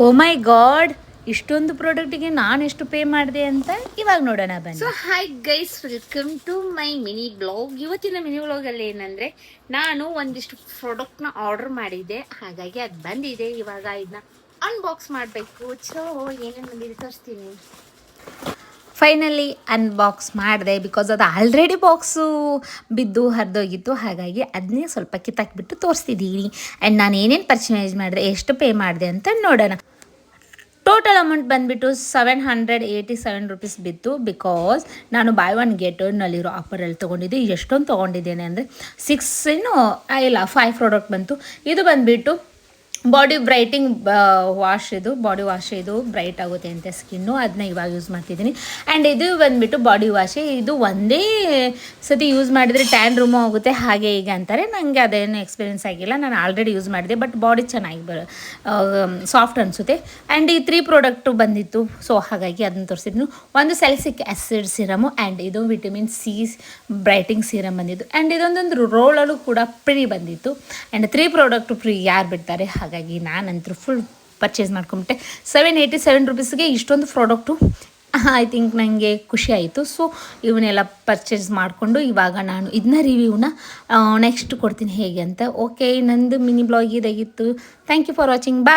ಓ ಮೈ god, ಇಷ್ಟೊಂದು ಪ್ರಾಡಕ್ಟಿಗೆ ನಾನು ಎಷ್ಟು ಪೇ ಮಾಡಿದೆ ಅಂತ ಇವಾಗ ನೋಡೋಣ ಬನ್ನಿ. So hi guys, welcome to my mini blog. ಇವತ್ತಿನ ಮಿನಿ ಬ್ಲಾಗಲ್ಲಿ ಏನಂದರೆ, ನಾನು ಒಂದಿಷ್ಟು ಪ್ರಾಡಕ್ಟ್ನ ಆರ್ಡರ್ ಮಾಡಿದ್ದೆ, ಹಾಗಾಗಿ ಅದು ಬಂದಿದೆ. ಇವಾಗ ಇದನ್ನ ಅನ್ಬಾಕ್ಸ್ ಮಾಡಬೇಕು. ಸೊ ಏನೇನು ಬಂದಿದೆ ತೋರಿಸ್ತೀನಿ. ಫೈನಲಿ ಅನ್ಬಾಕ್ಸ್ ಮಾಡಿದೆ, ಬಿಕಾಸ್ ಅದು ಆಲ್ರೆಡಿ ಬಾಕ್ಸು ಬಿದ್ದು ಹರಿದೋಗಿತ್ತು. ಹಾಗಾಗಿ ಅದನ್ನೇ ಸ್ವಲ್ಪ ಕಿತ್ತಾಕ್ಬಿಟ್ಟು ತೋರಿಸ್ತಿದ್ದೀನಿ. ಆ್ಯಂಡ್ ನಾನು ಏನೇನು ಪರ್ಚೇಸ್ ಮಾಡಿದೆ, ಎಷ್ಟು ಪೇ ಮಾಡಿದೆ ಅಂತ ನೋಡೋಣ. ಟೋಟಲ್ ಅಮೌಂಟ್ ಬಂದುಬಿಟ್ಟು 787 ರುಪೀಸ್ ಬಿತ್ತು. ಬಿಕಾಸ್ ನಾನು ಬೈ ಒನ್ ಗೆಟ್ ಒನ್ನಲ್ಲಿರೋ ಆಫರಲ್ಲಿ ತೊಗೊಂಡಿದ್ದೆ. ಎಷ್ಟೊಂದು ತೊಗೊಂಡಿದ್ದೇನೆ ಅಂದರೆ 5 ಪ್ರಾಡಕ್ಟ್ ಬಂತು. ಇದು ಬಂದುಬಿಟ್ಟು ಬಾಡಿ ಬ್ರೈಟಿಂಗ್ ಬಾಡಿ ವಾಶ್ ಇದು ಬ್ರೈಟ್ ಆಗುತ್ತೆ ಅಂತ ಸ್ಕಿನ್ನು, ಅದನ್ನ ಇವಾಗ ಯೂಸ್ ಮಾಡ್ತಿದ್ದೀನಿ. ಆ್ಯಂಡ್ ಇದು ಬಂದುಬಿಟ್ಟು ಬಾಡಿ ವಾಶ್. ಇದು ಒಂದೇ ಸತಿ ಯೂಸ್ ಮಾಡಿದರೆ ಟ್ಯಾನ್ ರಿಮೂವ್ ಆಗುತ್ತೆ ಹಾಗೆ ಈಗ ಅಂತಾರೆ. ನನಗೆ ಅದೇನು ಎಕ್ಸ್ಪೀರಿಯೆನ್ಸ್ ಆಗಿಲ್ಲ, ನಾನು ಆಲ್ರೆಡಿ ಯೂಸ್ ಮಾಡಿದೆ. ಬಟ್ ಬಾಡಿ ಚೆನ್ನಾಗಿ ಸಾಫ್ಟ್ ಅನಿಸುತ್ತೆ. ಆ್ಯಂಡ್ ಈ 3 ಪ್ರಾಡಕ್ಟು ಬಂದಿತ್ತು, ಸೊ ಹಾಗಾಗಿ ಅದನ್ನು ತೋರಿಸಿದ್ನು. ಒಂದು ಸ್ಯಾಲಿಸಿಲಿಕ್ ಆ್ಯಸಿಡ್ ಸಿರಮು, ಆ್ಯಂಡ್ ಇದು ವಿಟಮಿನ್ ಸಿ ಬ್ರೈಟಿಂಗ್ ಸೀರಮ್ ಬಂದಿತ್ತು. ಆ್ಯಂಡ್ ಇದೊಂದೊಂದು ರೋಲಲ್ಲೂ ಕೂಡ ಫ್ರೀ ಬಂದಿತ್ತು. ಆ್ಯಂಡ್ 3 ಪ್ರಾಡಕ್ಟು ಫ್ರೀ ಯಾರು ಬಿಡ್ತಾರೆ, ಹಾಗಾಗಿ ನಾನಂತೂ ಫುಲ್ ಪರ್ಚೇಸ್ ಮಾಡ್ಕೊಂಬಿಟ್ಟೆ. 787 ರುಪೀಸ್ಗೆ ಇಷ್ಟೊಂದು ಪ್ರಾಡಕ್ಟು ಐ ಥಿಂಕ್ ನನಗೆ ಖುಷಿ ಆಯಿತು. ಸೊ ಇವನ್ನೆಲ್ಲ ಪರ್ಚೇಸ್ ಮಾಡಿಕೊಂಡು ಇವಾಗ ನಾನು ಇದನ್ನ ರಿವ್ಯೂನ ನೆಕ್ಸ್ಟ್ ಕೊಡ್ತೀನಿ ಹೇಗೆ ಅಂತ. ಓಕೆ, ನಂದು ಮಿನಿ ಬ್ಲಾಗ್ ಇದಾಗಿತ್ತು. Thank you for watching. Bye.